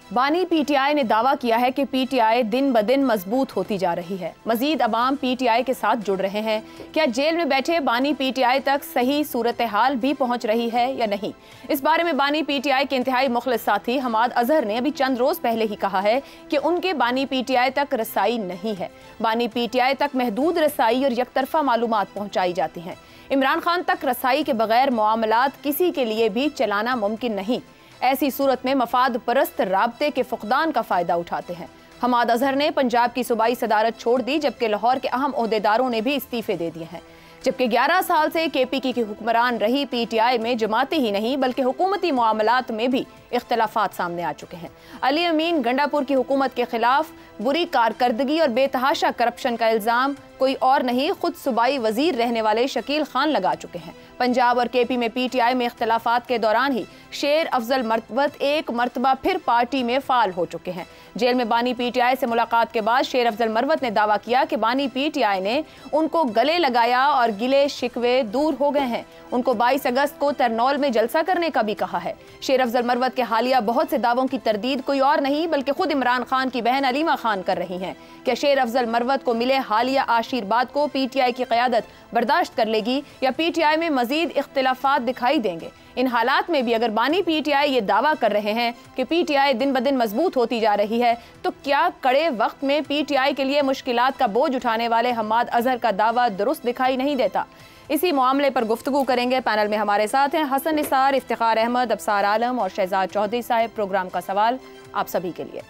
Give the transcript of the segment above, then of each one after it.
बानी पीटीआई ने दावा किया है कि पीटीआई दिन ब दिन मजबूत होती जा रही है। मजीद अवाम पीटीआई के साथ जुड़ रहे हैं। क्या जेल में बैठे बानी पीटीआई तक सही सूरत हाल भी पहुंच रही है या नहीं? इस बारे में बानी पीटीआई के इंतहाई मुखलिस साथी हमाद अजहर ने अभी चंद रोज पहले ही कहा है कि उनके बानी पीटीआई तक रसाई नहीं है। बानी पीटीआई तक महदूद रसाई और यकतरफा मालूमात पहुंचाई जाती हैं। इमरान खान तक रसाई के बगैर मामलात किसी के लिए भी चलाना मुमकिन नहीं। ऐसी सूरत में मफाद परस्त राब्ते के फुकदान का फायदा उठाते हैं। हमाद अजहर ने पंजाब की सूबाई सदारत छोड़ दी, जबकि लाहौर के अहम ओहदेदारों ने भी इस्तीफे दे दिए हैं। जबकि 11 साल से केपीकी की हुक्मरान रही पीटीआई में जमाती ही नहीं बल्कि हुकूमती मामलात में भी इख्तलाफात सामने आ चुके हैं। अली अमीन गंडापुर की हुकूमत के खिलाफ बुरी कारकर्दगी और बेतहाशा करप्शन का इल्जाम कोई और नहीं, खुद सूबाई वजीर रहने वाले शकील खान लगा चुके हैं। पंजाब और केपी में पीटीआई में इख्तलाफात के दौरान ही शेर अफजल मरवत एक मरतबा फिर पार्टी में फाल हो चुके हैं। जेल में बानी पीटीआई से मुलाकात के बाद शेर अफजल मरवत ने दावा किया कि बानी पीटीआई ने उनको गले लगाया और गिले शिकवे दूर हो गए हैं। उनको 22 अगस्त को तरनौल में जलसा करने का भी कहा है। शेर अफजल मरवत के हालिया बहुत से दावों की तरदीद कोई और नहीं बल्कि खुद इमरान खान की बहन अलीमा खान कर रही हैं। क्या शेर अफजल मरवत को मिले हालिया आशीर्वाद को पीटीआई की क़यादत बर्दाश्त कर लेगी या पीटीआई में मजीद इख्तिलाफात दिखाई देंगे? इन हालात में भी अगर बानी पीटीआई ये दावा कर रहे हैं कि पीटीआई दिन ब दिन मजबूत होती जा रही है, तो क्या कड़े वक्त में पीटीआई के लिए मुश्किलात का बोझ उठाने वाले हमाद अजहर का दावा दुरुस्त दिखाई नहीं देता? इसी मामले पर गुफ्तगू करेंगे। पैनल में हमारे साथ हैं हसन निसार, इफ्तिखार अहमद, अबसार आलम और शहजाद चौधरी साहब। प्रोग्राम का सवाल आप सभी के लिए।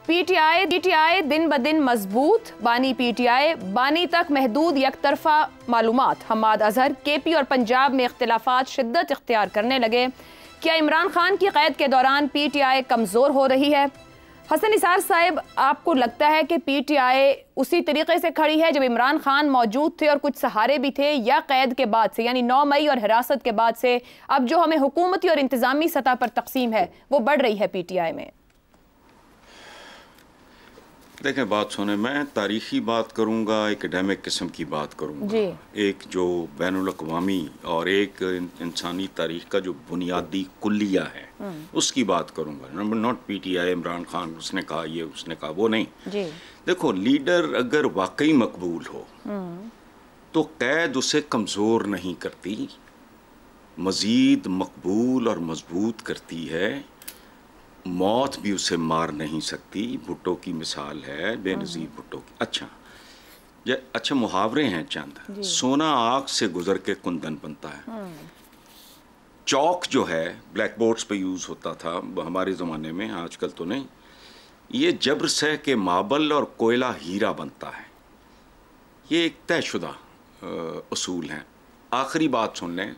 पीटीआई दिन ब दिन मजबूत, बानी तक महदूद यकतरफा मालूमात। हमाद अजहर केपी और पंजाब में इख्तिलाफात शिद्दत इख्तियार करने लगे। क्या इमरान खान की क़ैद के दौरान पीटीआई कमज़ोर हो रही है? हसन निसार साहब, आपको लगता है कि पीटीआई उसी तरीके से खड़ी है जब इमरान खान मौजूद थे और कुछ सहारे भी थे, या कैद के बाद से यानी 9 मई और हिरासत के बाद से अब जो हमें हुकूमती और इंतज़ामी सतह पर तकसीम है वो बढ़ रही है पीटीआई में? देखें, बात सुने, मैं तारीखी बात करूंगा, एकेडमिक किस्म की बात करूंगा, एक जो बैनुल-अक़वामी और एक इंसानी तारीख का जो बुनियादी कुल्लिया है उसकी बात करूंगा। Number not PTI, Imran Khan उसने कहा ये, उसने कहा वो नहीं। देखो, लीडर अगर वाकई मकबूल हो तो कैद उसे कमज़ोर नहीं करती, मज़ीद मकबूल और मजबूत करती है। मौत भी उसे मार नहीं सकती। भुट्टो की मिसाल है, बेनज़ीर भुट्टो की। अच्छा मुहावरे हैं चंद। सोना आग से गुजर के कुंदन बनता है। चौक जो है ब्लैक बोर्ड्स पे यूज़ होता था हमारे ज़माने में, आजकल तो नहीं। ये जबर सह के माबल और कोयला हीरा बनता है। ये एक तयशुदा उसूल हैं। आखिरी बात सुन लें,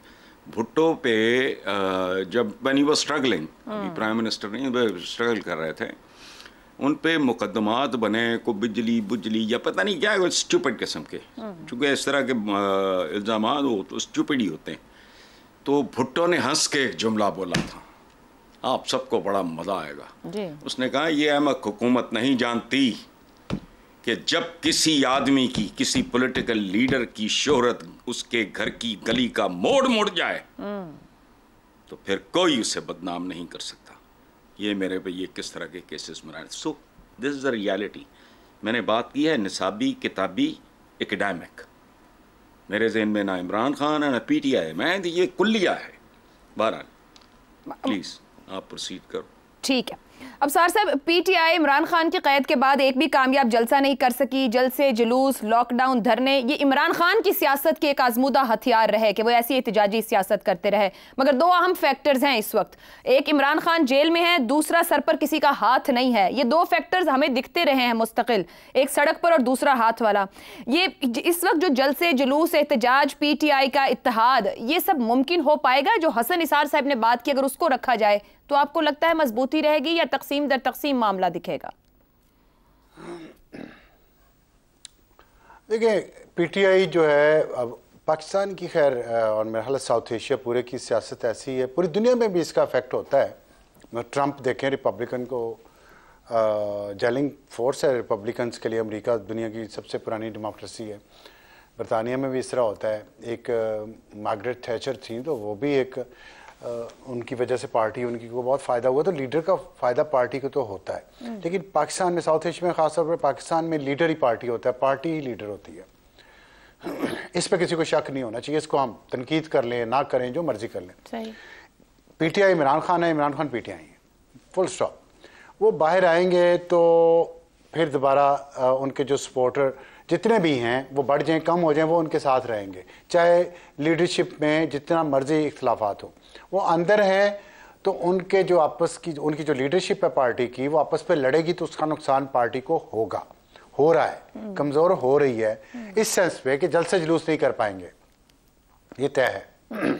भुट्टो पे जब when he was struggling, prime minister नहीं, स्ट्रगल कर रहे थे, उन पे मुकदमात बने को बिजली या पता नहीं क्या, स्टूपिड किस्म के, चूँकि इस तरह के इल्ज़ाम हो तो स्टूपिड ही होते हैं। तो भुट्टो ने हंस के एक जुमला बोला था, आप सबको बड़ा मज़ा आएगा। उसने कहा, ये अहमक हुकूमत नहीं जानती कि जब किसी आदमी की, किसी पॉलिटिकल लीडर की शोहरत उसके घर की गली का मोड़ जाए तो फिर कोई उसे बदनाम नहीं कर सकता। ये मेरे पे ये किस तरह के केसेस में आए। So this is the reality. मैंने बात की है निसाबी, किताबी, एकेडमिक। मेरे जहन में ना इमरान खान है ना पीटीआई, मैं ये कुल्लिया है। बहरहाल प्लीज़ आप प्रोसीड करो। ठीक है। अब सर साहब, पीटीआई इमरान खान की कैद के बाद एक भी कामयाब जलसा नहीं कर सकी। जलसे, जुलूस, लॉकडाउन, धरने, ये इमरान खान की सियासत के एक आजमूदा हथियार रहे कि वो ऐसी एहतजाजी सियासत करते रहे। मगर 2 अहम फैक्टर्स हैं इस वक्त। एक, इमरान खान जेल में है, दूसरा सर पर किसी का हाथ नहीं है। ये 2 फैक्टर्स हमें दिखते रहे हैं मुस्तकिल, एक सड़क पर और दूसरा हाथ वाला। ये इस वक्त जो जलसे, जुलूस, एहतजाज, पीटीआई का इत्तेहाद, ये सब मुमकिन हो पाएगा? जो हसन निसार साहब ने बात की, अगर उसको रखा जाए तो आपको लगता है मजबूती रहेगी या तकसीम दर तकसीम मामला दिखेगा? देखिए, पीटीआई जो है अब पाकिस्तान की, खैर और मेरा ख्याल साउथ एशिया पूरे की सियासत ऐसी है, पूरी दुनिया में भी इसका इफेक्ट होता है। ट्रंप देखें, रिपब्लिकन को जेलिंग फोर्स है रिपब्लिकन्स के लिए। अमेरिका दुनिया की सबसे पुरानी डेमोक्रेसी है। बरतानिया में भी इस तरह होता है। एक मार्गरेट थैचर थी, तो वो भी एक उनकी वजह से पार्टी उनकी को बहुत फ़ायदा हुआ, तो लीडर का फ़ायदा पार्टी को तो होता है। लेकिन पाकिस्तान में, साउथ एशिया में ख़ासतौर पर पाकिस्तान में लीडर ही पार्टी होता है, पार्टी ही लीडर होती है। इस पर किसी को शक नहीं होना चाहिए। इसको हम तनकीद कर लें ना करें, जो मर्जी कर लें। सही। पीटीआई इमरान खान है, इमरान खान पीटीआई है, फुल स्टॉप। वो बाहर आएंगे तो फिर दोबारा उनके जो सपोर्टर जितने भी हैं वो बढ़ जाएं कम हो जाएं, वो उनके साथ रहेंगे, चाहे लीडरशिप में जितना मर्जी इख्तलाफात हो। वो अंदर है तो उनके जो आपस की उनकी जो लीडरशिप है पार्टी की, वो आपस में लड़ेगी तो उसका नुकसान पार्टी को होगा, हो रहा है, कमज़ोर हो रही है इस सेंस पे कि जल्द से जुलूस नहीं कर पाएंगे, ये तय है।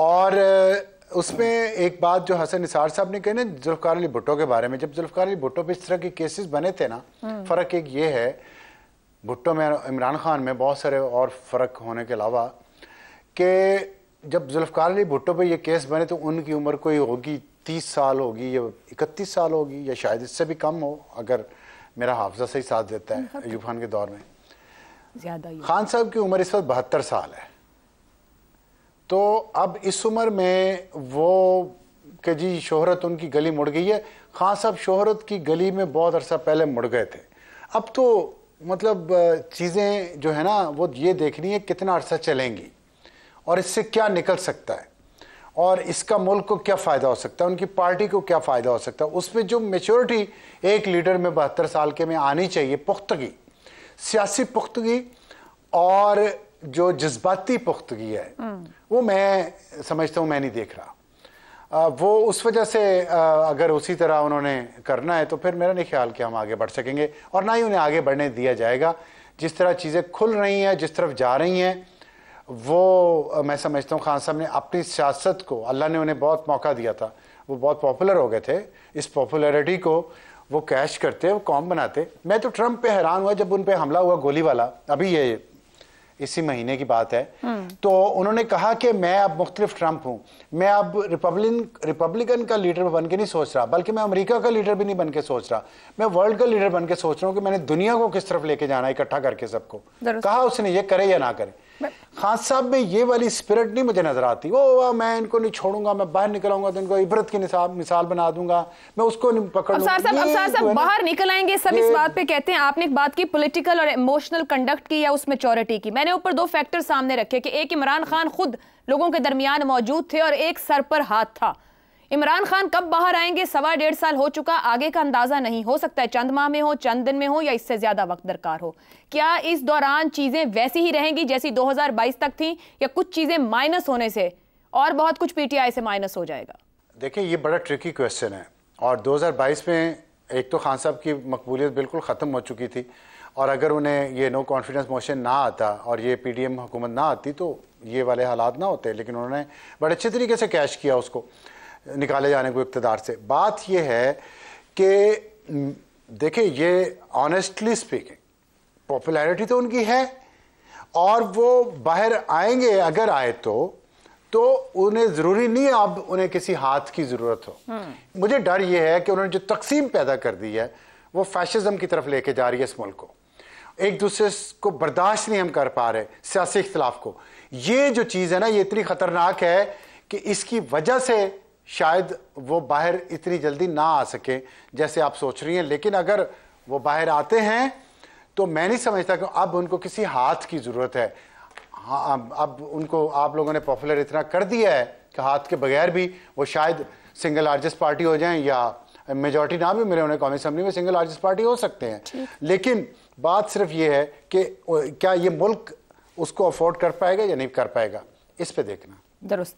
और उसमें एक बात जो हसन निसार साहब ने कही ना जुल्फ़िकार अली भुट्टो के बारे में, जब जुल्फ़िकार अली भुट्टो पे इस तरह के केसेस बने थे ना, फ़र्क एक ये है भुट्टो में इमरान खान में बहुत सारे और फ़र्क होने के अलावा कि जब जुल्फ़िकार अली भुट्टो पे ये केस बने तो उनकी उम्र कोई होगी 30 साल होगी या 31 साल होगी या शायद इससे भी कम हो, अगर मेरा हाफजा सही साथ देता है। अयूब खान के दौर में ज्यादा खान साहब की उम्र इस वक्त 72 साल है। तो अब इस उम्र में वो कि जी शोहरत उनकी गली मुड़ गई है। खान साहब शोहरत की गली में बहुत अरसा पहले मुड़ गए थे। अब तो मतलब चीज़ें जो है ना वो ये देखनी है कितना अरसा चलेंगी और इससे क्या निकल सकता है और इसका मुल्क को क्या फ़ायदा हो सकता है, उनकी पार्टी को क्या फ़ायदा हो सकता है। उसमें जो मेच्योरिटी एक लीडर में 72 साल के में आनी चाहिए, पुख्तगी, सियासी पुख्तगी और जो जज्बाती पुख्तगी है, वो मैं समझता हूँ मैं नहीं देख रहा। वो उस वजह से अगर उसी तरह उन्होंने करना है तो फिर मेरा नहीं ख्याल कि हम आगे बढ़ सकेंगे और ना ही उन्हें आगे बढ़ने दिया जाएगा। जिस तरह चीज़ें खुल रही हैं, जिस तरफ जा रही हैं, वो मैं समझता हूँ खान साहब ने अपनी सियासत को, अल्लाह ने उन्हें बहुत मौका दिया था, वो बहुत पॉपुलर हो गए थे, इस पॉपुलैरिटी को वो कैश करते, वो कॉम बनाते। मैं तो ट्रंप पे हैरान हुआ जब उन पे हमला हुआ गोली वाला, अभी ये इसी महीने की बात है। तो उन्होंने कहा कि मैं अब मुख्तलिफ ट्रंप हूँ, मैं अब रिपब्लिकन का लीडर बन के नहीं सोच रहा, बल्कि मैं अमेरिका का लीडर भी नहीं बन के सोच रहा, मैं वर्ल्ड का लीडर बन के सोच रहा हूँ कि मैंने दुनिया को किस तरफ लेके जाना है, इकट्ठा करके सबको। कहा उसने ये करे या ना करे। खान साहब में ये वाली स्पिरिट नहीं मुझे नजर आती। वो मैं इनको नहीं छोड़ूंगा, मैं बाहर निकलाऊंगा तो इनको इबरत की मिसाल बना दूंगा, मैं उसको नहीं पकड़ लूंगा। अफसार साहब बाहर निकल आएंगे, सब इस बात पे कहते हैं। आपने एक बात की पॉलिटिकल और इमोशनल कंडक्ट की या उस मैच्योरिटी की। मैंने ऊपर दो फैक्टर सामने रखे कि एक इमरान खान खुद लोगों के दरमियान मौजूद थे और एक सर पर हाथ था। इमरान खान कब बाहर आएंगे, 1.25 साल हो चुका, आगे का अंदाजा नहीं। हो सकता है चंद माह में हो, चंद दिन में हो, या इससे ज्यादा वक्त दरकार हो। क्या इस दौरान चीजें वैसी ही रहेंगी जैसी 2022 तक थी, या कुछ चीजें माइनस होने से और बहुत कुछ पीटीआई से माइनस हो जाएगा? देखिए ये बड़ा ट्रिकी क्वेश्चन है और 2022 में एक तो खान साहब की मकबूलियत बिल्कुल ख़त्म हो चुकी थी और अगर उन्हें ये नो कॉन्फिडेंस मोशन ना आता और ये पीडीएम हुकूमत ना आती तो ये वाले हालात ना होते, लेकिन उन्होंने बड़े अच्छे तरीके से कैश किया उसको निकाले जाने को इक़्तिदार से। बात ये है कि देखिए ये ऑनेस्टली स्पीकिंग पॉपुलैरिटी तो उनकी है और वो बाहर आएंगे, अगर आए तो उन्हें ज़रूरी नहीं अब उन्हें किसी हाथ की ज़रूरत हो। मुझे डर ये है कि उन्होंने जो तकसीम पैदा कर दी है वो फैशिज्म की तरफ लेके जा रही है इस मुल्क को। एक दूसरे को बर्दाश्त नहीं हम कर पा रहे, सियासी इख्तिलाफ को। ये जो चीज़ है ना ये इतनी ख़तरनाक है कि इसकी वजह से शायद वो बाहर इतनी जल्दी ना आ सके जैसे आप सोच रही हैं। लेकिन अगर वो बाहर आते हैं तो मैं नहीं समझता कि अब उनको किसी हाथ की ज़रूरत है। हाँ, अब उनको आप लोगों ने पॉपुलर इतना कर दिया है कि हाथ के बगैर भी वो शायद सिंगल लार्जेस्ट पार्टी हो जाएं या मेजॉरिटी ना भी मिले उन्हें कौमी असम्बली में, सिंगल लार्जेस्ट पार्टी हो सकते हैं। लेकिन बात सिर्फ ये है कि क्या ये मुल्क उसको अफोर्ड कर पाएगा या नहीं कर पाएगा, इस पे देखना। दुरुस्त।